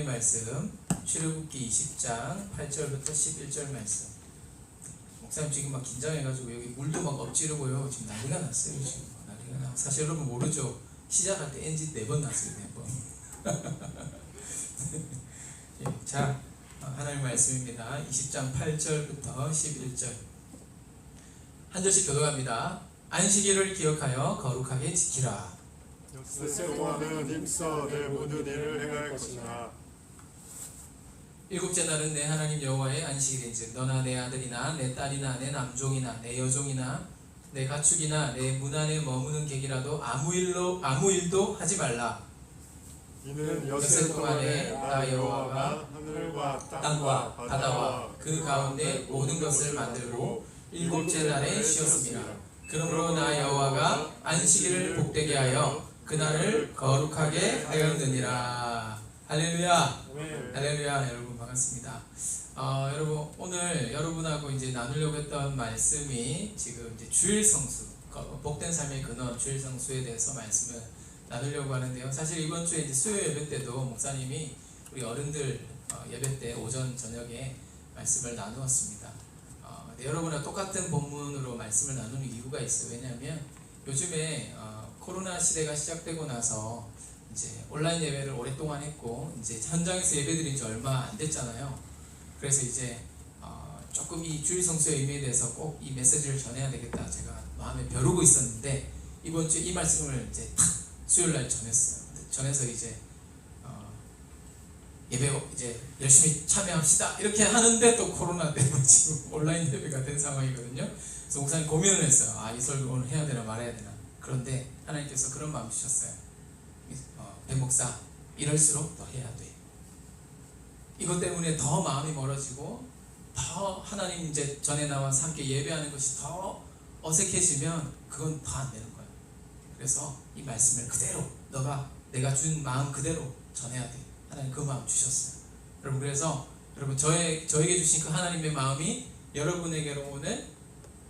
말씀 출애굽기 20장 8절부터 11절 말씀. 목사님 지금 막 긴장해가지고 여기 물도 막 엎지르고요. 지금 난리가 났어요. 지금 난리가 나. 사실 여러분 모르죠. 시작할 때 엔진 4번 났어요. 4번. 예, 자, 하나님 말씀입니다. 20장 8절부터 11절 한 절씩 교독합니다. 안식일을 기억하여 거룩하게 지키라. 여호와는 힘써 내 모든 일을 행할 것이나 일곱째 날은 내 하나님 여호와의 안식일인즉 너나 내 아들이나 내 딸이나 내 남종이나 내 여종이나 내 가축이나 내 문 안에 머무는 객이라도 아무 일도 하지 말라. 이는 엿새 동안에 나 여호와가 하늘과 땅과 바다와 그 가운데 모든 것을 만들고 일곱째 날에 쉬었습니다. 그러므로 나 여호와가 안식일을 복되게 하여 그날을 거룩하게 하였느니라. 할렐루야. 할렐루야. 여러분 반갑습니다. 여러분 오늘 여러분하고 이제 나누려고 했던 말씀이 지금 이제 주일 성수, 복된 삶의 근원 주일 성수에 대해서 말씀을 나누려고 하는데요. 사실 이번 주에 이제 수요 예배 때도 목사님이 우리 어른들 예배 때 오전 저녁에 말씀을 나누었습니다. 여러분과 똑같은 본문으로 말씀을 나누는 이유가 있어요. 왜냐하면 요즘에 코로나 시대가 시작되고 나서 이제 온라인 예배를 오랫동안 했고 이제 현장에서 예배드린 지 얼마 안 됐잖아요. 그래서 이제 조금 이 주일 성수의 의미에 대해서 꼭 이 메시지를 전해야 되겠다 제가 마음에 벼르고 있었는데 이번 주에 이 말씀을 이제 탁 수요일 날 전했어요. 전해서 이제 예배 이제 열심히 참여합시다 이렇게 하는데 또 코로나 때문에 지금 온라인 예배가 된 상황이거든요. 그래서 목사님 고민을 했어요. 이 설교 오늘 해야 되나 말아야 되나. 그런데 하나님께서 그런 마음 주셨어요. 배 목사 이럴수록 더 해야 돼. 이것 때문에 더 마음이 멀어지고 더 하나님 이제 전에 나와서 함께 예배하는 것이 더 어색해지면 그건 더 안 되는 거예요. 그래서 이 말씀을 그대로 내가 준 마음 그대로 전해야 돼. 하나님 그 마음 주셨어요. 여러분 그래서 여러분 저에게 주신 그 하나님의 마음이 여러분에게로 오는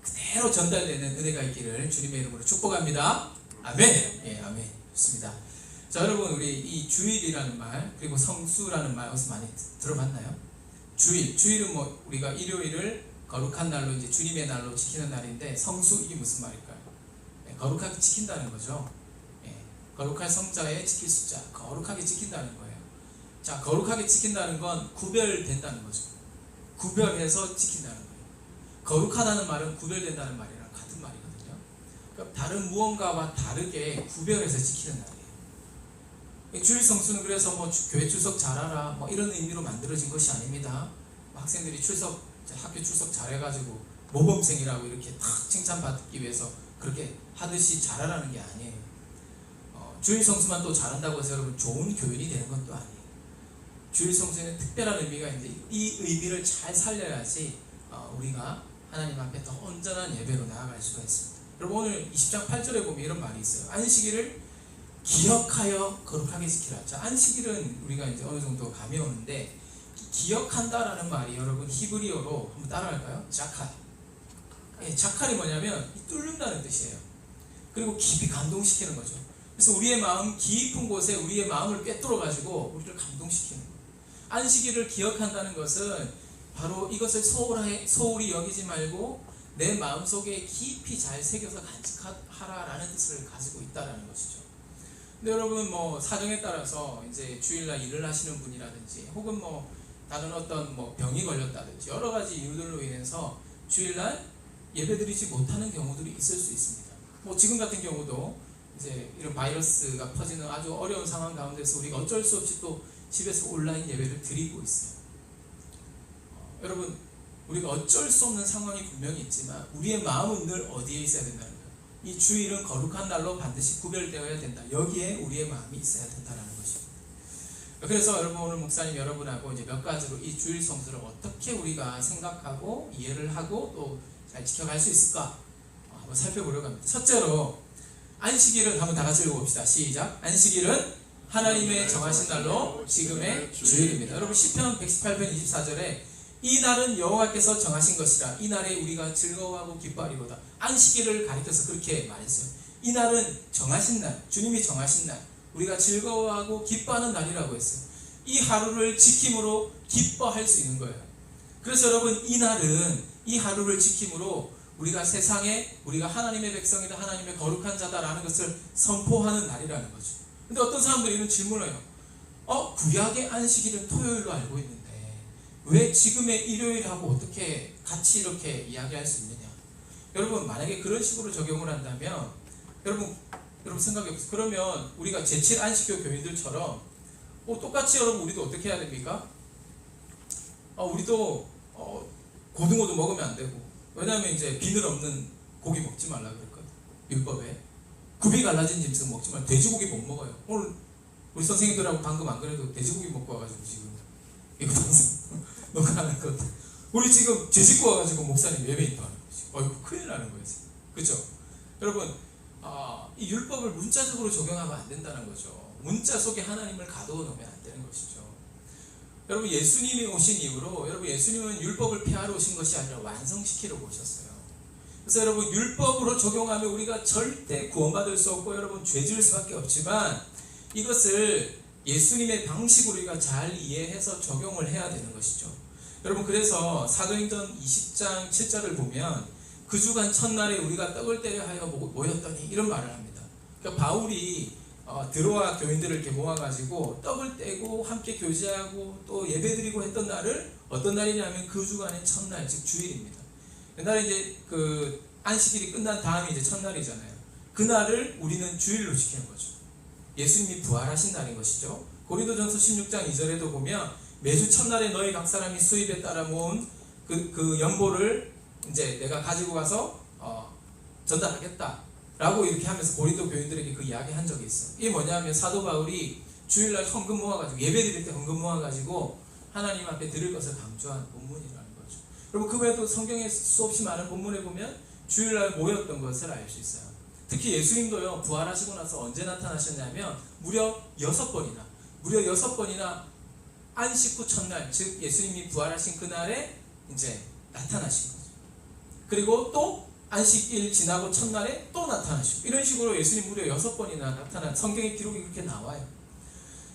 그대로 전달되는 은혜가 있기를 주님의 이름으로 축복합니다. 아멘. 예, 아멘. 좋습니다. 자, 여러분 우리 이 주일이라는 말 그리고 성수라는 말 어디서 많이 들어봤나요? 주일은 뭐 우리가 일요일을 거룩한 날로 이제 주님의 날로 지키는 날인데 성수 이게 무슨 말일까요? 예, 거룩하게 지킨다는 거죠. 예, 거룩할 성자에 지킬 숫자 거룩하게 지킨다는 거예요. 자, 거룩하게 지킨다는 건 구별된다는 거죠. 구별해서 지킨다는 거예요. 거룩하다는 말은 구별된다는 말이랑 같은 말이거든요. 그러니까 다른 무언가와 다르게 구별해서 지키는 날이에요. 주일 성수는 그래서 뭐 교회 출석 잘하라 뭐 이런 의미로 만들어진 것이 아닙니다. 학생들이 학교 출석 잘해가지고 모범생이라고 이렇게 탁 칭찬받기 위해서 그렇게 하듯이 잘하라는 게 아니에요. 주일 성수만 또 잘한다고 해서 여러분 좋은 교인이 되는 건 또 아니에요. 주일 성수에는 특별한 의미가 있는데 이 의미를 잘 살려야지 우리가 하나님 앞에 더 온전한 예배로 나아갈 수가 있습니다. 여러분 오늘 20장 8절에 보면 이런 말이 있어요. 안식일을 기억하여 거룩하게 지키라. 자, 안식일은 우리가 이제 어느 정도 감이 오는데 기억한다라는 말이 여러분 히브리어로 한번 따라할까요? 자칼. 예, 자칼이 뭐냐면 뚫는다는 뜻이에요. 그리고 깊이 감동시키는 거죠. 그래서 우리의 마음 깊은 곳에 우리의 마음을 꿰뚫어 가지고 우리를 감동시키는 거예요. 안식일을 기억한다는 것은 바로 이것을 소홀히 여기지 말고 내 마음속에 깊이 잘 새겨서 간직하라라는 뜻을 가지고 있다라는 것이죠. 근데 여러분 뭐 사정에 따라서 이제 주일날 일을 하시는 분이라든지 혹은 뭐 다른 어떤 뭐 병이 걸렸다든지 여러 가지 이유들로 인해서 주일날 예배드리지 못하는 경우들이 있을 수 있습니다. 뭐 지금 같은 경우도 이제 이런 바이러스가 퍼지는 아주 어려운 상황 가운데서 우리가 어쩔 수 없이 또 집에서 온라인 예배를 드리고 있어요. 여러분 우리가 어쩔 수 없는 상황이 분명히 있지만 우리의 마음은 늘 어디에 있어야 된다는 거예요. 이 주일은 거룩한 날로 반드시 구별되어야 된다. 여기에 우리의 마음이 있어야 된다는 것입니다. 그래서 여러분 오늘 목사님 여러분하고 이제 몇 가지로 이 주일 성수를 어떻게 우리가 생각하고 이해를 하고 또 잘 지켜갈 수 있을까 한번 살펴보려고 합니다. 첫째로 안식일은 한번 다 같이 읽어봅시다. 시작. 안식일은 하나님의 정하신 날로 지금의 주일입니다. 여러분 시편 118편 24절에 이 날은 여호와께서 정하신 것이라 이 날에 우리가 즐거워하고 기뻐하리로다. 안식일을 가리켜서 그렇게 말했어요. 이 날은 정하신 날, 주님이 정하신 날, 우리가 즐거워하고 기뻐하는 날이라고 했어요. 이 하루를 지킴으로 기뻐할 수 있는 거예요. 그래서 여러분 이날은 이 하루를 지킴으로 우리가 세상에 우리가 하나님의 백성이다, 하나님의 거룩한 자다라는 것을 선포하는 날이라는 거죠. 근데 어떤 사람들이 이런 질문을 해요. 구약의 안식일은 토요일로 알고 있는데 왜 지금의 일요일하고 어떻게 같이 이렇게 이야기할 수 있느냐. 여러분 만약에 그런 식으로 적용을 한다면 여러분 생각해 보세요. 그러면 우리가 제7 안식교 교인들처럼 똑같이 여러분 우리도 어떻게 해야 됩니까? 우리도 고등어도 먹으면 안 되고, 왜냐하면 이제 비늘 없는 고기 먹지 말라 그랬거든. 율법에 굽이 갈라진 짐승 먹지 말라. 돼지고기 못 먹어요. 오늘 우리 선생님들하고 방금 안 그래도 돼지고기 먹고 와가지고 지금 이거 방송 녹화하는 것. 우리 지금 죄 짓고 와가지고 목사님 예배 인도하는 거지. 큰일 나는 거지. 그렇죠? 여러분 이 율법을 문자적으로 적용하면 안 된다는 거죠. 문자 속에 하나님을 가두어 놓으면 안 되는 것이죠. 여러분 예수님이 오신 이후로 여러분 예수님은 율법을 폐하러 오신 것이 아니라 완성시키러 오셨어요. 그래서 여러분 율법으로 적용하면 우리가 절대 구원받을 수 없고 여러분 죄 지을 수밖에 없지만 이것을 예수님의 방식으로 우리가 잘 이해해서 적용을 해야 되는 것이죠. 여러분 그래서 사도행전 20장 7절을 보면 그 주간 첫날에 우리가 떡을 떼려 하여 모였더니 이런 말을 합니다. 그러니까 바울이 드로아 교인들을 이렇게 모아가지고 떡을 떼고 함께 교제하고 또 예배드리고 했던 날을 어떤 날이냐면 그 주간의 첫날, 즉 주일입니다. 옛날에 이제 그 안식일이 끝난 다음이 이제 첫날이잖아요. 그 날을 우리는 주일로 지키는 거죠. 예수님이 부활하신 날인 것이죠. 고린도전서 16장 2절에도 보면 매주 첫날에 너희 각 사람이 수입에 따라 모은 그 연보를 이제 내가 가지고 가서 전달하겠다 라고 이렇게 하면서 고린도 교인들에게 그 이야기 한 적이 있어요. 이게 뭐냐면 사도 바울이 주일날 헌금 모아가지고 예배 드릴 때 헌금 모아가지고 하나님 앞에 드릴 것을 강조한 본문이라는 거죠. 여러분 그 외에도 성경에 수없이 많은 본문에 보면 주일날 모였던 것을 알 수 있어요. 특히 예수님도요 부활하시고 나서 언제 나타나셨냐면 무려 6번이나 안식 후 첫날, 즉 예수님이 부활하신 그날에 이제 나타나신 거죠. 그리고 또 안식일 지나고 첫날에 또 나타나시고 이런 식으로 예수님 무려 6번이나 나타난 성경의 기록이 그렇게 나와요.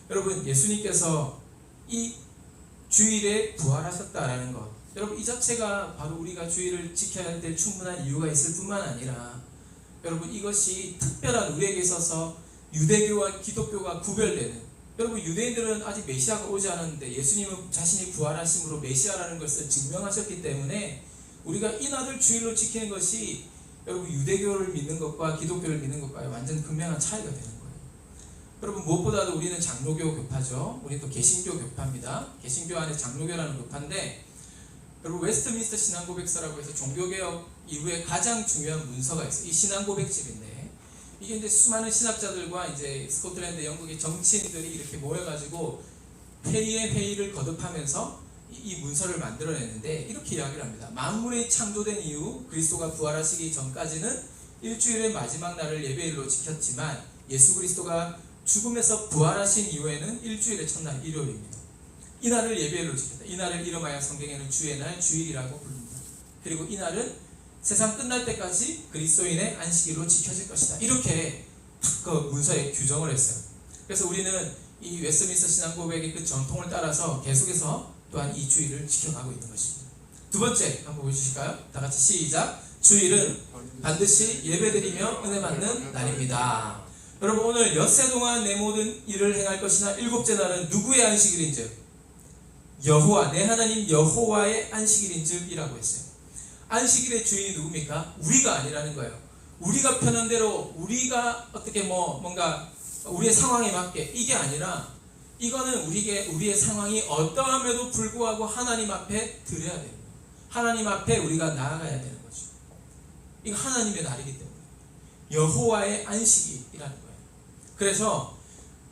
여러분 예수님께서 이 주일에 부활하셨다라는 것, 여러분 이 자체가 바로 우리가 주일을 지켜야 될 충분한 이유가 있을 뿐만 아니라 여러분 이것이 특별한 우리에게 있어서 유대교와 기독교가 구별되는, 여러분 유대인들은 아직 메시아가 오지 않았는데 예수님은 자신이 부활하심으로 메시아라는 것을 증명하셨기 때문에 우리가 이 날을 주일로 지키는 것이 여러분 유대교를 믿는 것과 기독교를 믿는 것과의 완전 극명한 차이가 되는 거예요. 여러분 무엇보다도 우리는 장로교 교파죠. 우리는 또 개신교 교파입니다. 개신교 안에 장로교라는 교파인데 여러분 웨스트민스터 신앙고백서라고 해서 종교개혁 이후에 가장 중요한 문서가 있어요. 이 신앙고백집인데 이게 이제 수많은 신학자들과 이제 스코틀랜드, 영국의 정치인들이 이렇게 모여가지고 회의를 거듭하면서 이 문서를 만들어냈는데 이렇게 이야기를 합니다. 만물이 창조된 이후 그리스도가 부활하시기 전까지는 일주일의 마지막 날을 예배일로 지켰지만 예수 그리스도가 죽음에서 부활하신 이후에는 일주일의 첫날 일요일입니다. 이 날을 예배일로 지켰다. 이 날을 이름하여 성경에는 주의 날, 주일이라고 부릅니다. 그리고 이 날은 세상 끝날 때까지 그리스도인의 안식일로 지켜질 것이다. 이렇게 그 문서에 규정을 했어요. 그래서 우리는 이 웨스트민스터 신앙고백의 그 전통을 따라서 계속해서 또한 이 주일을 지켜가고 있는 것입니다. 두 번째 한번 보여주실까요? 다 같이 시작. 주일은 반드시 예배드리며 은혜 받는 날입니다. 여러분 오늘 엿새 동안 내 모든 일을 행할 것이나 일곱째 날은 누구의 안식일인즉 여호와 내 하나님 여호와의 안식일인즉 이라고 했어요. 안식일의 주인이 누굽니까? 우리가 아니라는 거예요. 우리가 편한 대로 우리가 어떻게 뭔가 우리의 상황에 맞게 이게 아니라 이거는 우리의 상황이 어떠함에도 불구하고 하나님 앞에 드려야 되는 거예요. 하나님 앞에 우리가 나아가야 되는 거죠. 이거 하나님의 날이기 때문에 여호와의 안식일이라는 거예요. 그래서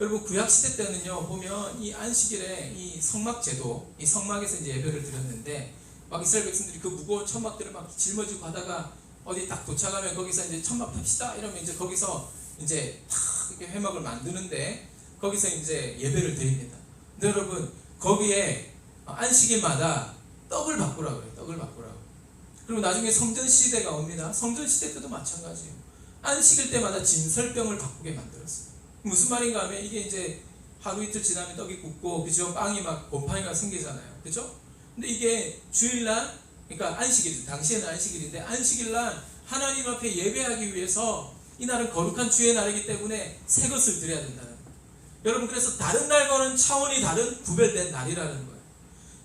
여러분 구약시대 때는요 보면 이 안식일에 이 성막제도, 이 성막에서 이제 예배를 드렸는데 막 이스라엘 백성들이 그 무거운 천막들을 막 짊어지고 가다가 어디 딱 도착하면 거기서 이제 천막 펴시다 이러면 이제 거기서 이제 탁 이렇게 회막을 만드는데 거기서 이제 예배를 드립니다. 근데 여러분 거기에 안식일마다 떡을 바꾸라고 그래요. 떡을 바꾸라고. 그리고 나중에 성전시대가 옵니다. 성전시대 때도 마찬가지예요. 안식일 때마다 진설병을 바꾸게 만들었어요. 무슨 말인가 하면 이게 이제 하루 이틀 지나면 떡이 굳고 그죠? 빵이 막 곰팡이가 생기잖아요. 그죠? 근데 이게 주일날, 그러니까 안식일, 당시에는 안식일인데 안식일날 하나님 앞에 예배하기 위해서 이날은 거룩한 주의 날이기 때문에 새 것을 드려야 된다는 거예요. 여러분, 그래서 다른 날과는 차원이 다른 구별된 날이라는 거예요.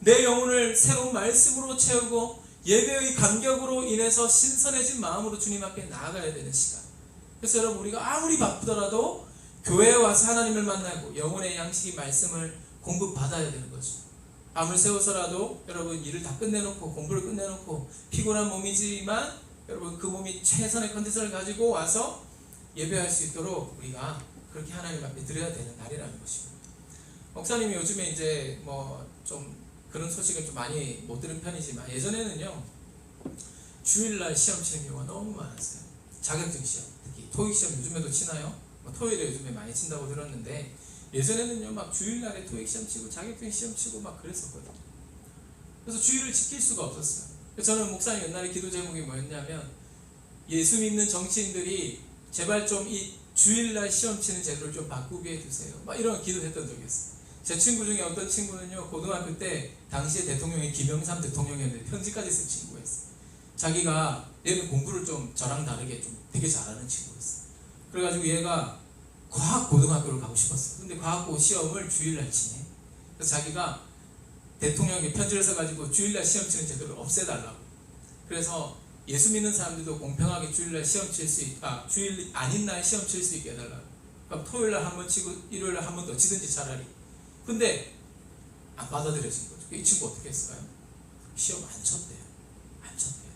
내 영혼을 새로운 말씀으로 채우고 예배의 감격으로 인해서 신선해진 마음으로 주님 앞에 나아가야 되는 시간. 그래서 여러분, 우리가 아무리 바쁘더라도 교회에 와서 하나님을 만나고 영혼의 양식이 말씀을 공급받아야 되는 거죠. 밤을 새워서라도 여러분 일을 다 끝내놓고 공부를 끝내놓고 피곤한 몸이지만 여러분 그 몸이 최선의 컨디션을 가지고 와서 예배할 수 있도록 우리가 그렇게 하나님 앞에 드려야 되는 날이라는 것입니다. 목사님이 요즘에 이제 뭐 좀 그런 소식을 좀 많이 못 들은 편이지만 예전에는요 주일날 시험 치는 경우가 너무 많았어요. 자격증 시험, 특히 토익 시험 요즘에도 치나요? 토요일에 요즘에 많이 친다고 들었는데 예전에는요 막 주일날에 토익 시험 치고 자격증 시험 치고 막 그랬었거든요. 그래서 주일을 지킬 수가 없었어요. 그래서 저는 목사님 옛날에 기도 제목이 뭐였냐면 예수 믿는 정치인들이 제발 좀 이 주일날 시험 치는 제도를 좀 바꾸게 해주세요. 막 이런 기도했던 적이 있어요. 제 친구 중에 어떤 친구는요 고등학교 때 당시에 대통령이 김영삼 대통령이었는데 편지까지 쓴 친구였어요. 자기가 얘는 공부를 좀 저랑 다르게 좀 되게 잘하는 친구였어요. 그래가지고 얘가 과학 고등학교를 가고 싶었어. 근데 과학고 시험을 주일날 치네. 그래서 자기가 대통령에게 편지를 써가지고 주일날 시험 치는 제도를 없애달라고. 그래서 예수 믿는 사람들도 공평하게 주일날 시험 칠 수 주일 아닌 날 시험 칠 수 있게 해달라고. 그럼 토요일날 한 번 치고 일요일날 한 번 더 치든지 차라리. 근데 안 받아들여진 거죠. 이 친구 어떻게 했을까요? 시험 안 쳤대요. 안 쳤대요.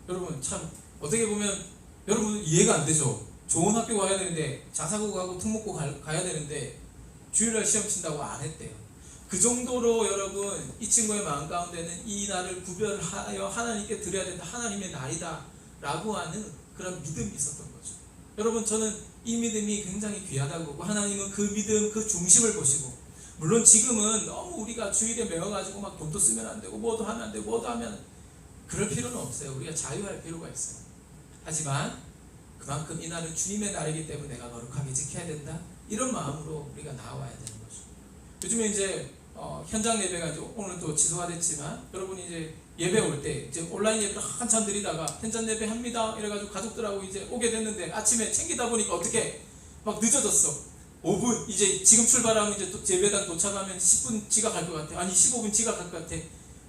여러분 참 어떻게 보면 여러분 이해가 안 되죠. 좋은 학교 가야 되는데 자사고 가고 특목고 가야 되는데 주일날 시험 친다고 안 했대요. 그 정도로 여러분 이 친구의 마음 가운데는 이 날을 구별하여 하나님께 드려야 된다. 하나님의 날이다 라고 하는 그런 믿음이 있었던 거죠. 여러분 저는 이 믿음이 굉장히 귀하다고 보고 하나님은 그 믿음 그 중심을 보시고 물론 지금은 너무 우리가 주일에 매워가지고 막 돈도 쓰면 안 되고 뭐도 하면 안 되고 뭐도 하면 그럴 필요는 없어요. 우리가 자유할 필요가 있어요. 하지만 그만큼 이 날은 주님의 날이기 때문에 내가 거룩하게 지켜야 된다. 이런 마음으로 우리가 나와야 되는 거죠. 요즘에 이제 현장 예배가 이제 오늘 또 취소가 됐지만 여러분이 이제 예배 올 때 이제 온라인 예배를 한참 드리다가 현장 예배 합니다. 이래가지고 가족들하고 이제 오게 됐는데 아침에 챙기다 보니까 어떻게 막 늦어졌어. 5분 이제 지금 출발하면 이제 또 예배당 도착하면 10분 지각할 것 같아. 아니 15분 지각할 것 같아.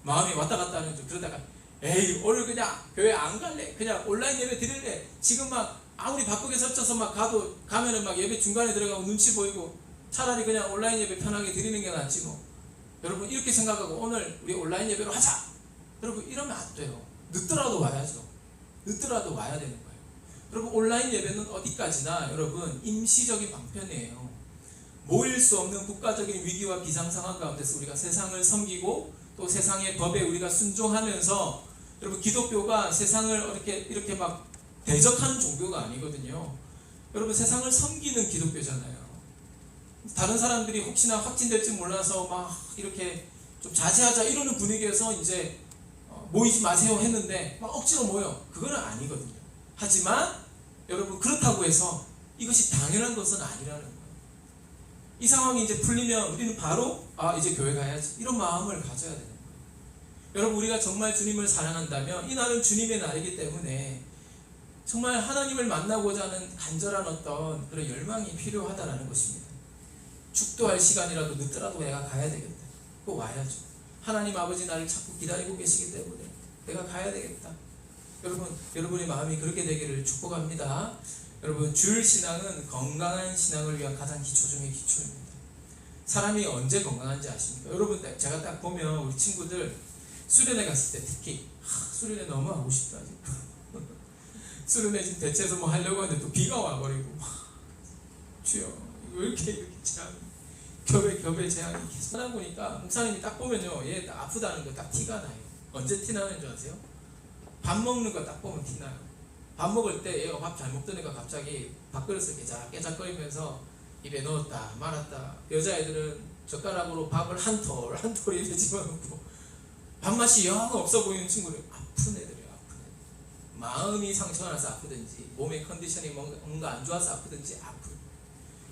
마음이 왔다 갔다 하는 중. 그러다가 에이 오늘 그냥 교회 안 갈래. 그냥 온라인 예배 드릴래. 지금 막 아무리 바쁘게 설쳐서 막 가면은 막 예배 중간에 들어가고 눈치 보이고 차라리 그냥 온라인 예배 편하게 드리는 게 낫지 뭐. 여러분 이렇게 생각하고 오늘 우리 온라인 예배로 하자. 여러분 이러면 안 돼요. 늦더라도 와야죠. 늦더라도 와야 되는 거예요. 여러분 온라인 예배는 어디까지나 여러분 임시적인 방편이에요. 모일 수 없는 국가적인 위기와 비상 상황 가운데서 우리가 세상을 섬기고 또 세상의 법에 우리가 순종하면서 여러분 기독교가 세상을 이렇게 막 대적하는 종교가 아니거든요. 여러분 세상을 섬기는 기독교잖아요. 다른 사람들이 혹시나 확진될지 몰라서 막 이렇게 좀 자제하자 이러는 분위기에서 이제 모이지 마세요 했는데 막 억지로 모여. 그거는 아니거든요. 하지만 여러분 그렇다고 해서 이것이 당연한 것은 아니라는 거예요. 이 상황이 이제 풀리면 우리는 바로 이제 교회 가야지 이런 마음을 가져야 되는 거예요. 여러분 우리가 정말 주님을 사랑한다면 이 날은 주님의 날이기 때문에 정말 하나님을 만나고자 하는 간절한 어떤 그런 열망이 필요하다라는 것입니다. 축도할 시간이라도 늦더라도 내가 가야 되겠다. 꼭 와야죠. 하나님 아버지 나를 자꾸 기다리고 계시기 때문에 내가 가야 되겠다. 여러분의 마음이 그렇게 되기를 축복합니다. 여러분 주일 신앙은 건강한 신앙을 위한 가장 기초 중의 기초입니다. 사람이 언제 건강한지 아십니까? 여러분 제가 딱 보면 우리 친구들 수련회 갔을 때 특히 수련회 너무 하고 싶다. 수련회 지금 대체해서 뭐 하려고 하는데 또 비가 와버리고 주여 왜 이렇게 겹에 재앙이 계속 하다 보니까 목사님이 딱 보면요 얘 아프다는 거 딱 티가 나요. 언제 티 나는 줄 아세요? 밥 먹는 거 딱 보면 티 나요. 밥 먹을 때 얘가 밥 잘 먹던 애가 갑자기 밥그릇을 깨작깨작거리면서 입에 넣었다 말았다. 여자애들은 젓가락으로 밥을 한 톨 입에 집어넣고 밥맛이 영 없어 보이는 친구들 아픈 애들이에요. 아픈 애들. 마음이 상처가 나서 아프든지 몸의 컨디션이 뭔가 안 좋아서 아프든지 아픈.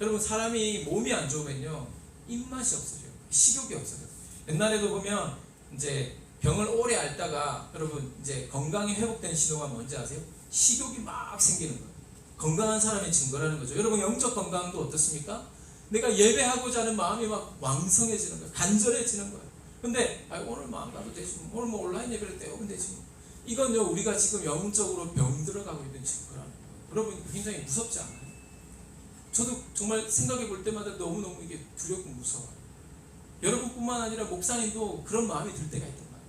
여러분 사람이 몸이 안 좋으면요 입맛이 없어져요. 식욕이 없어져요. 옛날에도 보면 이제 병을 오래 앓다가 여러분 이제 건강이 회복된 신호가 뭔지 아세요? 식욕이 막 생기는 거예요. 건강한 사람의 증거라는 거죠. 여러분 영적 건강도 어떻습니까? 내가 예배하고자 하는 마음이 막 왕성해지는 거예요. 간절해지는 거예요. 근데 오늘 뭐 안 가도 되지, 오늘 뭐 온라인 예배를 때우면 되지. 이건요 우리가 지금 영적으로 병들어가고 있는 증거라는 거예요. 여러분 굉장히 무섭지 않아요? 저도 정말 생각해 볼 때마다 너무너무 이게 두렵고 무서워요. 여러분뿐만 아니라 목사님도 그런 마음이 들 때가 있단 말이에요.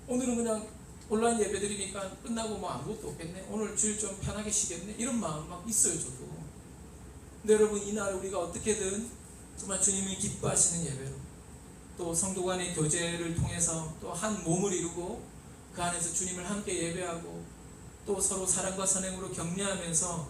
오늘은 그냥 온라인 예배 드리니까 끝나고 뭐 아무것도 없겠네, 오늘 주일 좀 편하게 쉬겠네, 이런 마음 막 있어요 저도. 근데 여러분 이날 우리가 어떻게든 정말 주님이 기뻐하시는 예배로, 또 성도 간의 교제를 통해서 또 한 몸을 이루고 그 안에서 주님을 함께 예배하고 또 서로 사랑과 선행으로 격려하면서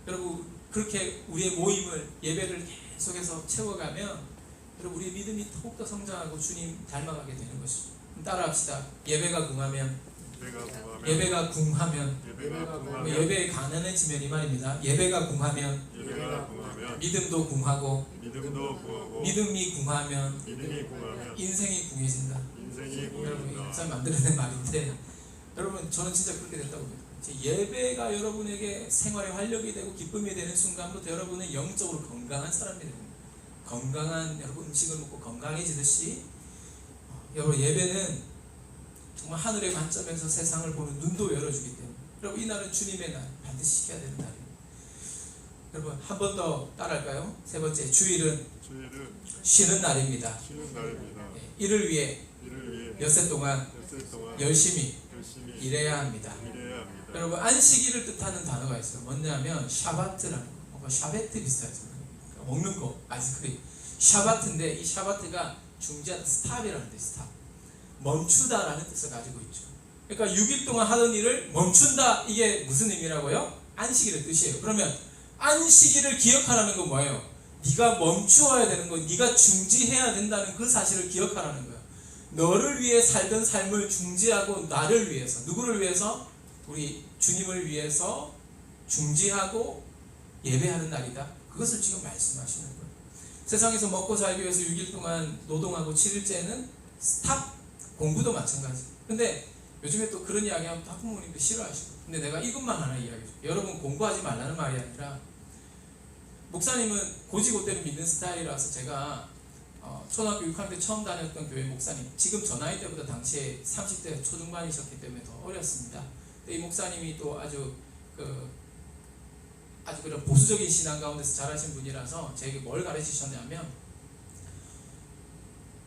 여러분 그렇게 우리의 모임을, 예배를 계속해서 채워가면 여러분 우리의 믿음이 더욱더 성장하고 주님 닮아가게 되는 것이죠. 따라합시다. 예배가 궁하면, 예배가 궁하면, 예배에 가난해지면 이 말입니다. 예배가 궁하면 믿음도 궁하고, 믿음이 궁하면 인생이 궁해진다. 여러분 참 만들어낸 말인데, 여러분 저는 진짜 그렇게 됐다고 봅니다. 예배가 여러분에게 생활의 활력이 되고 기쁨이 되는 순간부터 여러분은 영적으로 건강한 사람이 됩니다. 건강한 여러분 음식을 먹고 건강해지듯이 여러분 예배는 정말 하늘의 관점에서 세상을 보는 눈도 열어주기 때문에 여러분 이 날은 주님의 날, 반드시 지켜야 되는 날입니다. 여러분 한 번 더 따라할까요? 세 번째, 주일은 쉬는 날입니다. 이를 위해 엿새 동안 열심히 일해야 합니다. 여러분 안식일을 뜻하는 단어가 있어요. 뭐냐면 샤바트라는 거. 샤베트 비슷하죠. 먹는 거, 아이스크림. 샤바트인데 이 샤바트가 중지하다, 스탑이라는 뜻, 스탑. 멈추다라는 뜻을 가지고 있죠. 그러니까 6일 동안 하던 일을 멈춘다, 이게 무슨 의미라고요? 안식일의 뜻이에요. 그러면 안식일을 기억하라는 건 뭐예요? 네가 멈추어야 되는 거, 네가 중지해야 된다는 그 사실을 기억하라는 거예요. 너를 위해 살던 삶을 중지하고 나를 위해서, 누구를 위해서? 우리 주님을 위해서 중지하고 예배하는 날이다. 그것을 지금 말씀하시는 거예요. 세상에서 먹고 살기 위해서 6일 동안 노동하고 7일째는 스탑, 공부도 마찬가지. 근데 요즘에 또 그런 이야기하면 학부모님도 싫어하시고, 근데 내가 이것만 하나 이야기해줄게요. 여러분 공부하지 말라는 말이 아니라, 목사님은 고지고대로 믿는 스타일이라서 제가 초등학교 6학년 때 처음 다녔던 교회 목사님, 지금 저 나이 때보다 당시에 30대 초중반이셨기 때문에 더 어렸습니다. 근데 이 목사님이 또 아주 그런 보수적인 신앙 가운데서 자라신 분이라서 저에게 뭘 가르치셨냐면,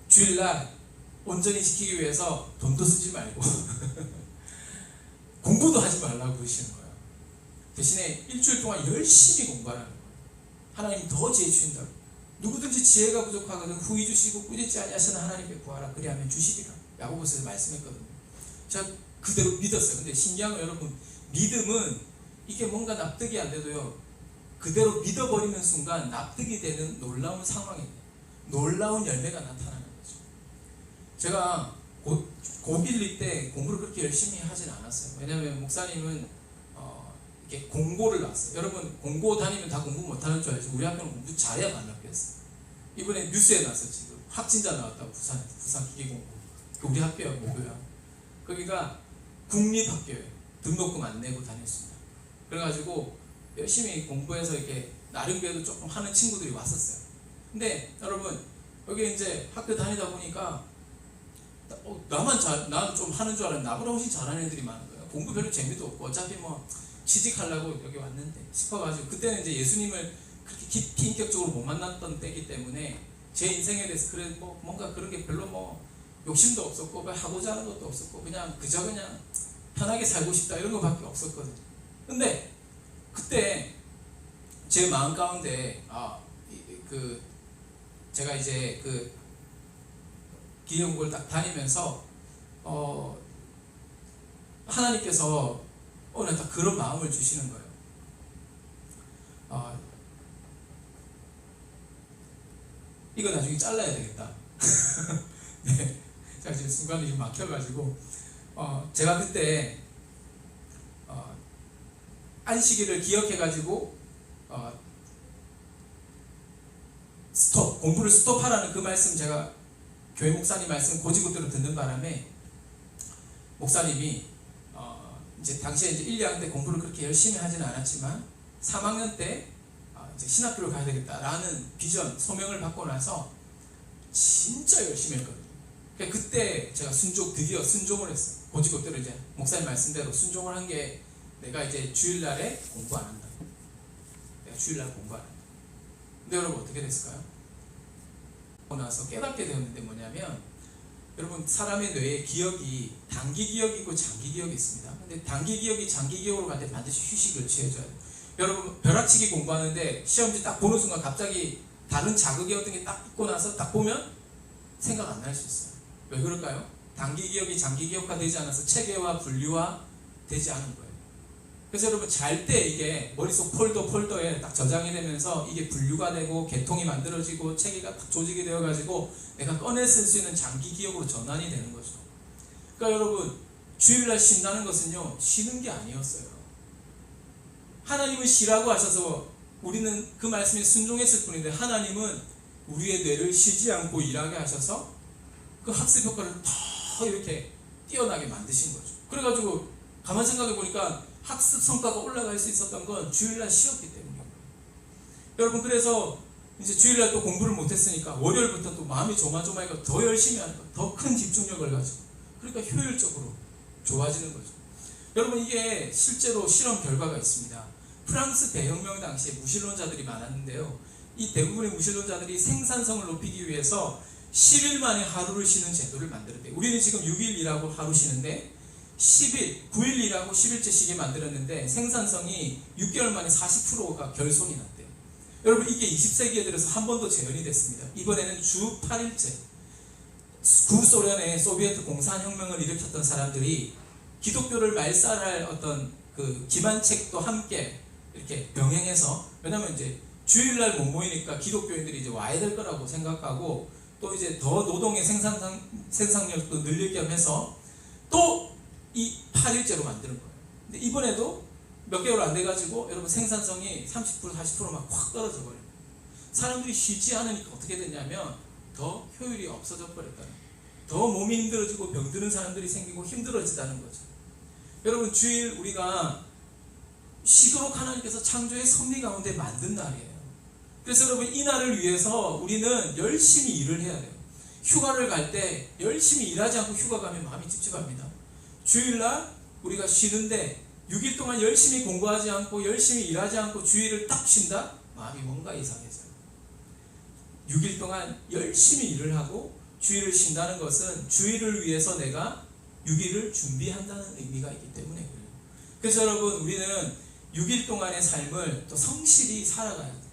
주일날 온전히 지키기 위해서 돈도 쓰지 말고 공부도 하지 말라고 그러시는 거예요. 대신에 일주일 동안 열심히 공부하라는 거예요. 하나님 더 지혜 주신다고. 누구든지 지혜가 부족하거든 후히 주시고 꾸짖지 아니하시는 하나님께 구하라, 그리하면 주시리라. 야고보서에서 말씀했거든요. 제가 그대로 믿었어요. 근데 신기한 건 여러분, 믿음은 이게 뭔가 납득이 안 돼도요, 그대로 믿어버리는 순간 납득이 되는 놀라운 상황이에요. 놀라운 열매가 나타나는 거죠. 제가 고1 때 공부를 그렇게 열심히 하진 않았어요. 왜냐하면 목사님은 이렇게 공고를 놨어요. 여러분 공고 다니면 다 공부 못하는 줄 알죠? 우리 학교는 공부 잘해야 반납했어요. 이번에 뉴스에 났어요. 지금 확진자 나왔다고, 부산 기계공고. 우리 학교야 뭐고요? 거기가 국립학교예요. 등록금 안 내고 다녔습니다. 그래가지고 열심히 공부해서 이렇게 나름 그래도 조금 하는 친구들이 왔었어요. 근데 여러분 여기 이제 학교 다니다 보니까 나는 좀 하는 줄 알았는데 나보다 훨씬 잘하는 애들이 많은 거예요. 공부 별로 재미도 없고 어차피 뭐 취직하려고 여기 왔는데 싶어가지고, 그때는 이제 예수님을 그렇게 깊이 인격적으로 못 만났던 때이기 때문에 제 인생에 대해서 그래 뭐 뭔가 그런 게 별로 뭐 욕심도 없었고 뭐 하고자 하는 것도 없었고 그냥 편하게 살고 싶다 이런 거밖에 없었거든요. 근데 그때 제 마음 가운데 제가 이제 그 기계공고를 딱 다니면서 하나님께서 오늘 딱 그런 마음을 주시는 거예요. 이거 나중에 잘라야 되겠다. 네, 제가 지금 순간에 지금 막혀가지고 제가 그때 안식일을 기억해가지고 스톱, 공부를 스톱하라는 그 말씀, 제가 교회 목사님 말씀 고지고대로 듣는 바람에 목사님이 이제 당시에 이제 1, 2학년 때 공부를 그렇게 열심히 하지는 않았지만 3학년 때 이제 신학교를 가야 되겠다라는 비전, 소명을 받고 나서 진짜 열심히 했거든요. 그러니까 그때 제가 드디어 순종을 했어요. 고지고대로 이제 목사님 말씀대로 순종을 한 게, 내가 이제 주일날에 공부 안 한다. 내가 주일날 공부 안 한다. 근데 여러분 어떻게 됐을까요? 하고 나서 깨닫게 되었는데 뭐냐면, 여러분 사람의 뇌에 기억이 단기 기억이 있고 장기 기억이 있습니다. 근데 단기 기억이 장기 기억으로 갈 때 반드시 휴식을 취해줘야 돼요. 여러분 벼락치기 공부하는데 시험지 딱 보는 순간 갑자기 다른 자극이 어떤 게 딱 있고 나서 딱 보면 생각 안 날 수 있어요. 왜 그럴까요? 단기 기억이 장기 기억화 되지 않아서 체계화 분류화 되지 않은 거예요. 그래서 여러분 잘 때 이게 머릿속 폴더에 딱 저장이 되면서 이게 분류가 되고 개통이 만들어지고 체계가 딱 조직이 되어가지고 내가 꺼내 쓸 수 있는 장기 기억으로 전환이 되는 거죠. 그러니까 여러분 주일날 쉰다는 것은요, 쉬는 게 아니었어요. 하나님은 쉬라고 하셔서 우리는 그 말씀에 순종했을 뿐인데, 하나님은 우리의 뇌를 쉬지 않고 일하게 하셔서 그 학습 효과를 더 이렇게 뛰어나게 만드신 거죠. 그래가지고 가만 생각해 보니까 학습 성과가 올라갈 수 있었던 건 주일날 쉬었기 때문이에요. 여러분 그래서 이제 주일날 또 공부를 못했으니까 월요일부터 또 마음이 조마조마해서 더 열심히 하는 거예요. 더 큰 집중력을 가지고. 그러니까 효율적으로 좋아지는 거죠. 여러분 이게 실제로 실험 결과가 있습니다. 프랑스 대혁명 당시에 무신론자들이 많았는데요, 이 대부분의 무신론자들이 생산성을 높이기 위해서 10일 만에 하루를 쉬는 제도를 만들었대요. 우리는 지금 6일 일하고 하루 쉬는데 10일, 9일 일하고 10일째 쉬게 만들었는데 생산성이 6개월 만에 40%가 결손이 났대요. 여러분 이게 20세기에 들어서 한 번 더 재현이 됐습니다. 이번에는 주 8일째. 구소련의 소비에트 공산혁명을 일으켰던 사람들이 기독교를 말살할 어떤 그 기반책도 함께 이렇게 병행해서, 왜냐면 이제 주일날 못 모이니까 기독교인들이 이제 와야 될 거라고 생각하고, 또 이제 더 노동의 생산력도 늘릴 겸 해서 또 이 8일째로 만드는 거예요. 근데 이번에도 몇 개월 안 돼가지고 여러분 생산성이 30% 40% 막 확 떨어져 버려요. 사람들이 쉬지 않으니까 어떻게 됐냐면 더 효율이 없어져 버렸다는 거예요. 더 몸이 힘들어지고 병드는 사람들이 생기고 힘들어지다는 거죠. 여러분 주일 우리가 쉬도록 하나님께서 창조의 섭리 가운데 만든 날이에요. 그래서 여러분 이 날을 위해서 우리는 열심히 일을 해야 돼요. 휴가를 갈 때 열심히 일하지 않고 휴가 가면 마음이 찝찝합니다. 주일날 우리가 쉬는데 6일 동안 열심히 공부하지 않고 열심히 일하지 않고 주일을 딱 쉰다? 마음이 뭔가 이상해져요. 6일 동안 열심히 일을 하고 주일을 쉰다는 것은 주일을 위해서 내가 6일을 준비한다는 의미가 있기 때문에 그래요. 그래서 여러분 우리는 6일 동안의 삶을 또 성실히 살아가야 돼요.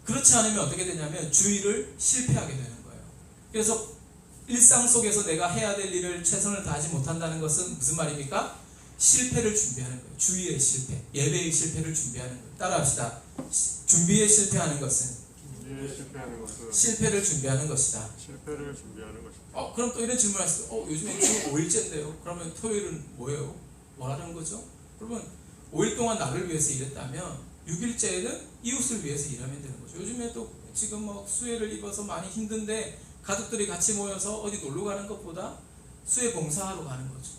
그렇지 않으면 어떻게 되냐면 주일을 실패하게 되는 거예요. 그래서 일상 속에서 내가 해야 될 일을 최선을 다하지 못한다는 것은 무슨 말입니까? 실패를 준비하는 거예요. 주일의 실패, 예배의 실패를 준비하는 거예요. 따라합시다. 준비에 실패하는 것은 실패를 준비하는 것이다. 실패를 준비하는 것이다. 그럼 또 이런 질문을 하시죠. 요즘에 주 5일째인데요. 그러면 토요일은 뭐예요? 뭐라는 거죠? 그러면 5일 동안 나를 위해서 일했다면 6일째에는 이웃을 위해서 일하면 되는 거죠. 요즘에도 지금 뭐 수해를 입어서 많이 힘든데 가족들이 같이 모여서 어디 놀러 가는 것보다 수해 봉사하러 가는 거죠.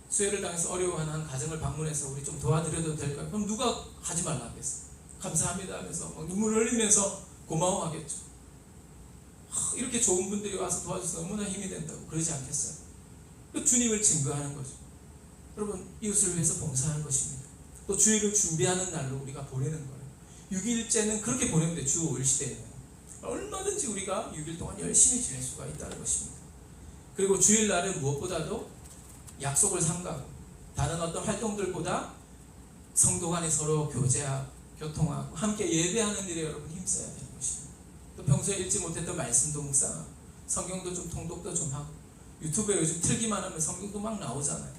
수해를 당해서 어려워하는 한 가정을 방문해서 우리 좀 도와드려도 될까요? 그럼 누가 하지 말라 하겠어요? 감사합니다 하면서 눈물을 흘리면서 고마워하겠죠. 이렇게 좋은 분들이 와서 도와줘서 너무나 힘이 된다고 그러지 않겠어요? 주님을 증거하는 거죠. 여러분 이웃을 위해서 봉사하는 것입니다. 또 주일을 준비하는 날로 우리가 보내는 거예요. 6일째는 그렇게 보내면 돼요. 주 5일 시대에는 얼마든지 우리가 6일 동안 열심히 지낼 수가 있다는 것입니다. 그리고 주일날은 무엇보다도 약속을 삼가고 다른 어떤 활동들보다 성도 간에 서로 교제하고 교통하고 함께 예배하는 일에 여러분 힘써야 되는 것입니다. 또 평소에 읽지 못했던 말씀도 묵상하고 성경도 좀 통독도 좀 하고 유튜브에 요즘 틀기만 하면 성경도 막 나오잖아요.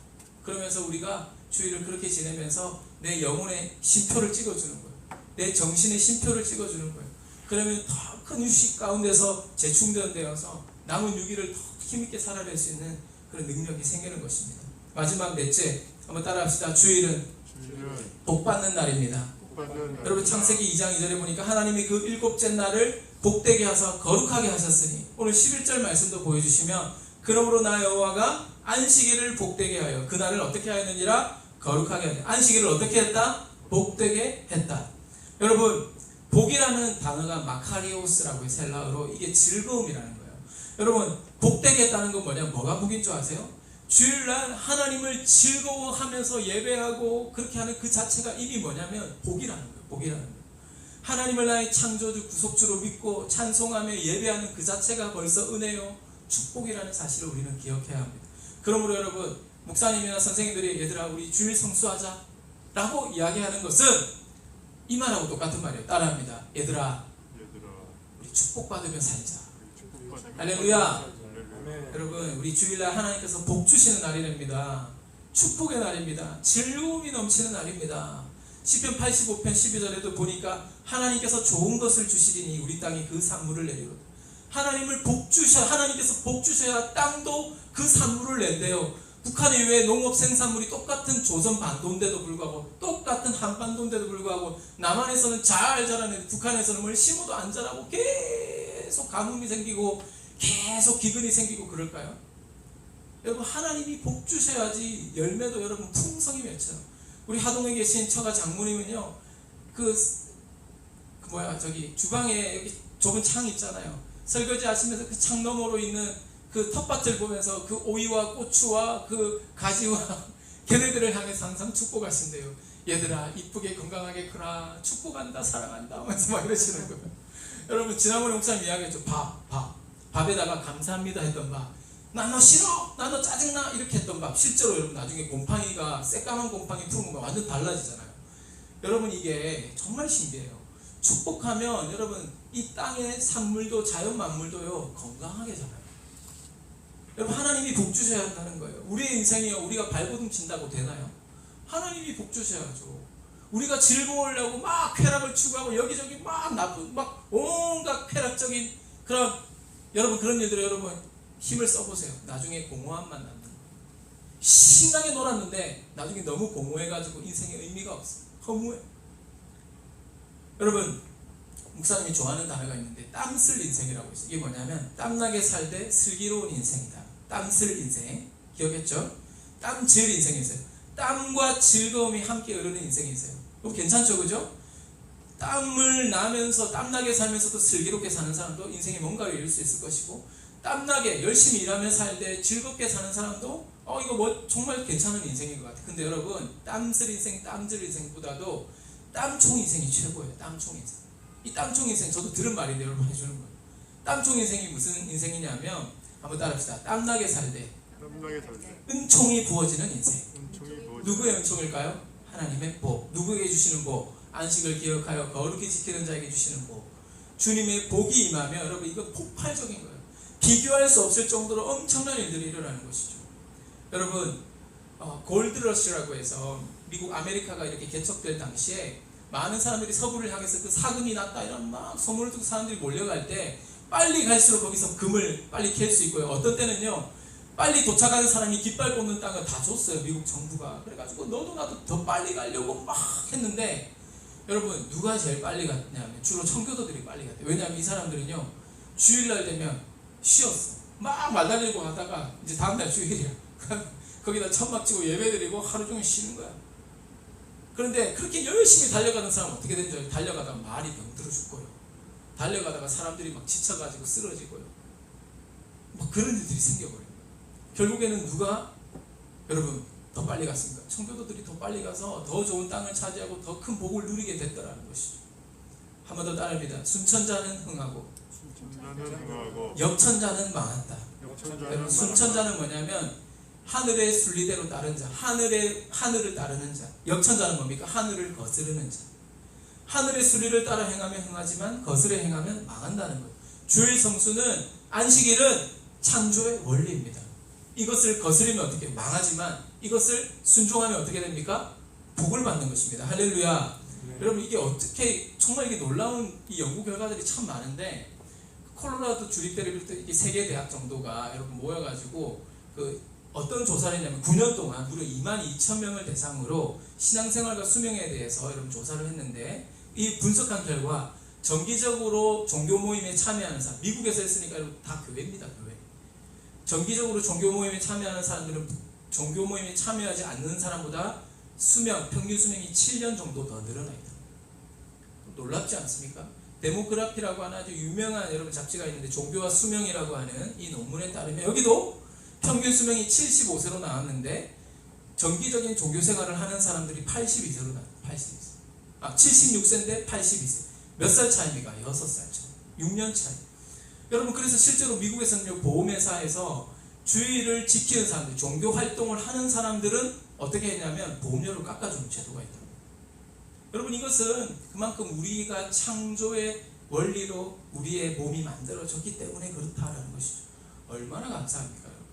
그러면서 우리가 주일을 그렇게 지내면서 내 영혼의 쉼표를 찍어주는 거예요. 내 정신의 쉼표를 찍어주는 거예요. 그러면 더 큰 휴식 가운데서 재충전되어서 남은 6일을 더 힘있게 살아낼 수 있는 그런 능력이 생기는 것입니다. 마지막 넷째 한번 따라합시다. 주일은 복 받는 날입니다. 축복받는 날. 여러분 창세기 2장 2절에 보니까 하나님이 그 일곱째 날을 복되게 하사 거룩하게 하셨으니 오늘 11절 말씀도 보여주시면 그러므로 나 여호와가 안식일을 복되게 하여 그 날을 어떻게 하였느니라 거룩하게 하였느니라. 안식일을 어떻게 했다? 복되게 했다. 여러분 복이라는 단어가 마카리오스라고 해요. 헬라어로 이게 즐거움이라는 거예요. 여러분 복되게 했다는 건 뭐냐? 뭐가 복인 줄 아세요? 주일날 하나님을 즐거워하면서 예배하고 그렇게 하는 그 자체가 이미 뭐냐면 복이라는 거예요. 복이라는 거예요. 하나님을 나의 창조주 구속주로 믿고 찬송하며 예배하는 그 자체가 벌써 은혜요 축복이라는 사실을 우리는 기억해야 합니다. 그러므로 여러분 목사님이나 선생님들이 얘들아 우리 주일 성수하자 라고 이야기하는 것은 이 말하고 똑같은 말이에요. 따라합니다. 얘들아 우리 축복받으며 살자. 할렐루야. 여러분 우리 주일날 하나님께서 복 주시는 날이랍니다. 축복의 날입니다. 즐거움이 넘치는 날입니다. 시편 85편 12절에도 보니까 하나님께서 좋은 것을 주시리니 우리 땅이 그 산물을 내리거든. 하나님께서 복 주셔야 땅도 그 산물을 낸대요. 북한에 왜 농업 생산물이 똑같은 조선 반도인데도 불구하고 똑같은 한반도인데도 불구하고 남한에서는 잘 자라는데 북한에서는 뭘 심어도 안 자라고 계속 가뭄이 생기고 계속 기근이 생기고 그럴까요? 여러분 하나님이 복 주셔야지 열매도 여러분 풍성히 맺혀요. 우리 하동에 계신 처가 장모님은요 저기 주방에 여기 좁은 창 있잖아요. 설거지 하시면서 그 창 너머로 있는 그 텃밭을 보면서 그 오이와 고추와 그 가지와 걔네들을 향해서 항상 축복하신대요. 얘들아 이쁘게 건강하게 크라 축복한다 사랑한다 하면서 막 이러시는 거예요. 여러분 지난번에 목사님 이야기했죠. 밥에다가 감사합니다 했던 밥. 나 너 싫어 나 너 짜증나 이렇게 했던 밥 실제로 여러분 나중에 곰팡이가 새까만 곰팡이 푸는 거 완전 달라지잖아요. 여러분 이게 정말 신기해요. 축복하면 여러분 이 땅의 산물도 자연 만물도요 건강하게 자라요. 여러분 하나님이 복 주셔야 한다는 거예요. 우리의 인생이요 우리가 발버둥 친다고 되나요? 하나님이 복 주셔야죠. 우리가 즐거우려고 막 쾌락을 추구하고 여기저기 막 온갖 쾌락적인 그런 여러분 그런 일들을 여러분 힘을 써보세요. 나중에 공허함만 남는 거예요. 신나게 놀았는데 나중에 너무 공허해가지고 인생에 의미가 없어. 허무해. 여러분 목사님이 좋아하는 단어가 있는데 땀쓸 인생이라고 있어요. 이게 뭐냐면 땀나게 살되 슬기로운 인생이다. 땀쓸 인생 기억했죠? 땀질 인생이 있어요. 땀과 즐거움이 함께 흐르는 인생이 있어요. 그럼 괜찮죠 그죠? 땀을 나면서 땀나게 살면서도 슬기롭게 사는 사람도 인생에 뭔가를 이룰 수 있을 것이고 땀나게 열심히 일하며 살되 즐겁게 사는 사람도 이거 뭐 정말 괜찮은 인생인 것 같아요. 근데 여러분 땀쓸 인생 땀질 인생보다도 땀총 인생이 최고예요. 땀총 인생. 이 땀총 인생 저도 들은 말인데 여러분 해주는 거예요. 땀총 인생이 무슨 인생이냐면 한번 따라합시다. 땀나게 살되 은총이 부어지는 인생. 누구의 은총일까요? 하나님의 복. 누구에게 주시는 복? 안식을 기억하여 거룩히 지키는 자에게 주시는 복. 주님의 복이 임하면 여러분 이건 폭발적인 거예요. 비교할 수 없을 정도로 엄청난 일들이 일어나는 것이죠. 여러분 골드러시라고 해서 미국 아메리카가 이렇게 개척될 당시에 많은 사람들이 서부를 향해서 그 사금이 났다 이런 막 소문을 듣고 사람들이 몰려갈 때 빨리 갈수록 거기서 금을 빨리 캘 수 있고요. 어떤 때는요 빨리 도착하는 사람이 깃발 꽂는 땅을 다 줬어요. 미국 정부가. 그래가지고 너도 나도 더 빨리 가려고 막 했는데 여러분 누가 제일 빨리 갔냐면 주로 청교도들이 빨리 갔대요. 왜냐하면 이 사람들은요 주일날 되면 쉬었어. 막 말달리고 하다가 이제 다음날 주일이야. 거기다 천막 치고 예배드리고 하루 종일 쉬는 거야. 그런데 그렇게 열심히 달려가는 사람은 어떻게 되는 줄 알아요? 달려가다가 말이 병들어 죽고요. 달려가다가 사람들이 막 지쳐가지고 쓰러지고요. 막 그런 일들이 생겨버려요. 결국에는 누가 여러분 더 빨리 갔습니까? 청교도들이 더 빨리 가서 더 좋은 땅을 차지하고 더 큰 복을 누리게 됐더라는 것이죠. 한 번 더 따라합니다. 순천자는 흥하고 역천자는 망한다. 여러분 순천자는 뭐냐면 하늘의 순리대로 따른 자, 하늘을 따르는 자. 역천자는 뭡니까? 하늘을 거스르는 자. 하늘의 순리를 따라 행하면 흥하지만 거스려 행하면 망한다는 거예요. 주일 성수는 안식일은 창조의 원리입니다. 이것을 거스르면 어떻게 망하지만 이것을 순종하면 어떻게 됩니까? 복을 받는 것입니다. 할렐루야. 네. 여러분 이게 어떻게 정말 이게 놀라운 이 연구 결과들이 참 콜로라도 주립대를 비롯해 세계 대학 정도가 여러분 모여가지고 그 어떤 조사를 했냐면 9년 동안 무려 22,000명을 대상으로 신앙생활과 수명에 대해서 여러분 조사를 했는데 이 분석한 결과 정기적으로 종교 모임에 참여하는 사람, 미국에서 했으니까 여러분 다 교회입니다. 교회. 정기적으로 종교 모임에 참여하는 사람들은 종교 모임에 참여하지 않는 사람보다 평균 수명이 7년 정도 더 늘어나 있다. 놀랍지 않습니까? 데모그래피라고 하는 아주 유명한 여러분 잡지가 있는데 종교와 수명이라고 하는 이 논문에 따르면 여기도 평균 수명이 75세로 나왔는데 정기적인 종교 생활을 하는 사람들이 82세로 나왔어요. 76세인데 82세. 몇 살 차이입니까? 6살 차이. 6년 차이. 여러분 그래서 실제로 미국에서는 보험회사에서 주의를 지키는 사람들, 종교 활동을 하는 사람들은 어떻게 했냐면 보험료를 깎아주는 제도가 있다. 여러분 이것은 그만큼 우리가 창조의 원리로 우리의 몸이 만들어졌기 때문에 그렇다라는 것이죠. 얼마나 감사합니까? 여러분?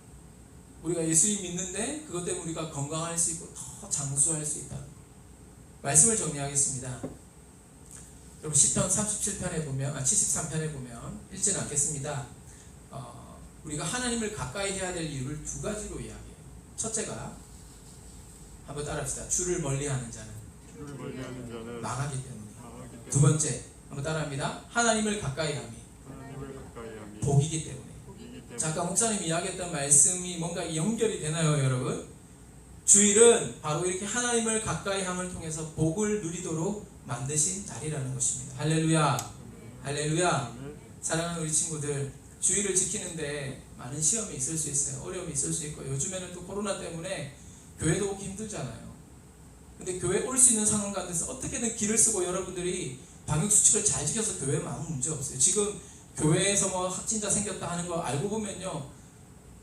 우리가 예수님 믿는데 그것 때문에 우리가 건강할 수 있고 더 장수할 수 있다. 말씀을 정리하겠습니다. 여러분 시편 37편에 보면 73편에 보면 읽지는 않겠습니다. 우리가 하나님을 가까이 해야 될 이유를 두 가지로 이야기해요. 첫째가 한번 따라합시다. 주를 멀리하는 자는 망하기 때문에. 두 번째 한번 따라합니다. 하나님을 가까이 함이 복이기 때문에. 잠깐 목사님이 이야기했던 말씀이 뭔가 연결이 되나요, 여러분? 주일은 바로 이렇게 하나님을 가까이 함을 통해서 복을 누리도록 만드신 자리라는 것입니다. 할렐루야. 할렐루야. 사랑하는 우리 친구들, 주일을 지키는데 많은 시험이 있을 수 있어요. 어려움이 있을 수 있고 요즘에는 또 코로나 때문에 교회도 오기 힘들잖아요. 근데 교회 올 수 있는 상황 가운데서 어떻게든 길을 쓰고 여러분들이 방역수칙을 잘 지켜서 교회에 아무 문제 없어요. 지금 교회에서 뭐 확진자 생겼다 하는 거 알고 보면요,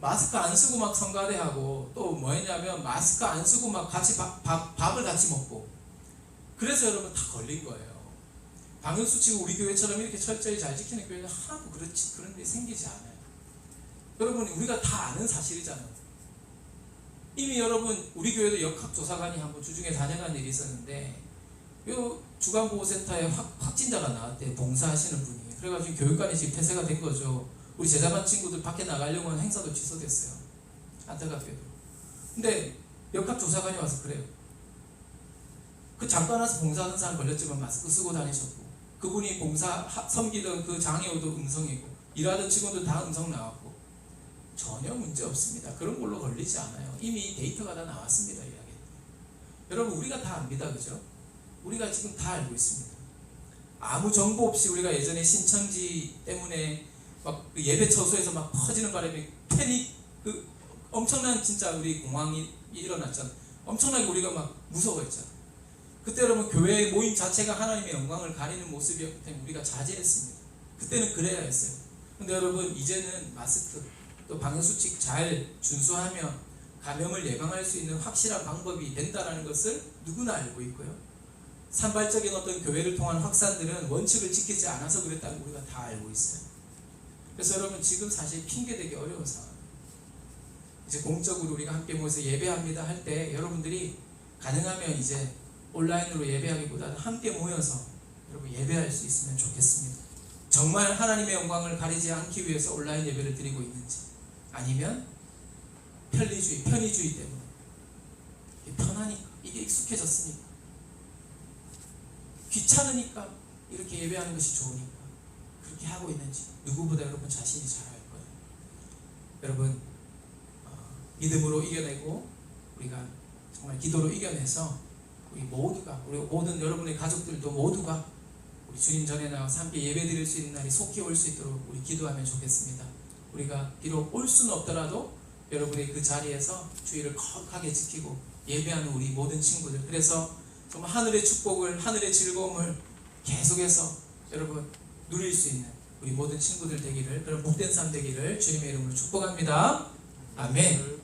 마스크 안 쓰고 막 성가대하고 또 뭐 했냐면 마스크 안 쓰고 막 같이 밥을 같이 먹고, 그래서 여러분 다 걸린 거예요. 방역수칙을 우리 교회처럼 이렇게 철저히 잘 지키는 교회는 하나도 그런 일이 생기지 않아요. 여러분 우리가 다 아는 사실이잖아요. 이미 여러분 우리 교회도 역학조사관이 한번 주중에 다녀간 일이 있었는데 요 주간보호센터에 확진자가 나왔대요. 봉사하시는 분이. 그래가지고 교육관이 지금 폐쇄가 된 거죠. 우리 제자반 친구들 밖에 나가려고 하는 행사도 취소됐어요. 안타깝게도. 근데 역학조사관이 와서 그래요. 그 잠깐 와서 봉사하는 사람 걸렸지만 마스크 쓰고 다니셨고, 그분이 섬기던 그 장애우도 음성이고, 일하던 직원들 다 음성 나왔고, 전혀 문제 없습니다. 그런 걸로 걸리지 않아요. 이미 데이터가 다 나왔습니다. 이야기. 여러분 우리가 다 압니다. 그죠? 우리가 지금 다 알고 있습니다. 아무 정보 없이 우리가 예전에 신천지 때문에 막 예배 처소에서 막 퍼지는 바람에 패닉, 엄청난 진짜 우리 공황이 일어났잖아요. 엄청나게 우리가 막 무서워했잖아요. 그때 여러분 교회 모임 자체가 하나님의 영광을 가리는 모습이었기 때문에 우리가 자제했습니다. 그때는 그래야 했어요. 근데 여러분 이제는 마스크 또 방역수칙 잘 준수하면 감염을 예방할 수 있는 확실한 방법이 된다는 것을 누구나 알고 있고요. 산발적인 어떤 교회를 통한 확산들은 원칙을 지키지 않아서 그랬다는 걸 우리가 다 알고 있어요. 그래서 여러분 지금 사실 핑계대기 어려운 상황이에요. 이제 공적으로 우리가 함께 모여서 예배합니다 할 때 여러분들이 가능하면 이제 온라인으로 예배하기보다는 함께 모여서 여러분 예배할 수 있으면 좋겠습니다. 정말 하나님의 영광을 가리지 않기 위해서 온라인 예배를 드리고 있는지, 아니면 편의주의 때문에 편하니까, 이게 익숙해졌으니까, 귀찮으니까 이렇게 예배하는 것이 좋으니까 그렇게 하고 있는지 누구보다 여러분 자신이 잘 알 거예요. 여러분 믿음으로 이겨내고 우리가 정말 기도로 이겨내서 우리 모두가, 우리 모든 여러분의 가족들도 모두가 우리 주님 전에 나와서 함께 예배 드릴 수 있는 날이 속히 올 수 있도록 우리 기도하면 좋겠습니다. 우리가 비록 올 수는 없더라도 여러분의 그 자리에서 주의를 거룩하게 지키고 예배하는 우리 모든 친구들, 그래서 정말 하늘의 축복을, 하늘의 즐거움을 계속해서 여러분 누릴 수 있는 우리 모든 친구들 되기를, 그런 복된 삶 되기를 주님의 이름으로 축복합니다. 아멘.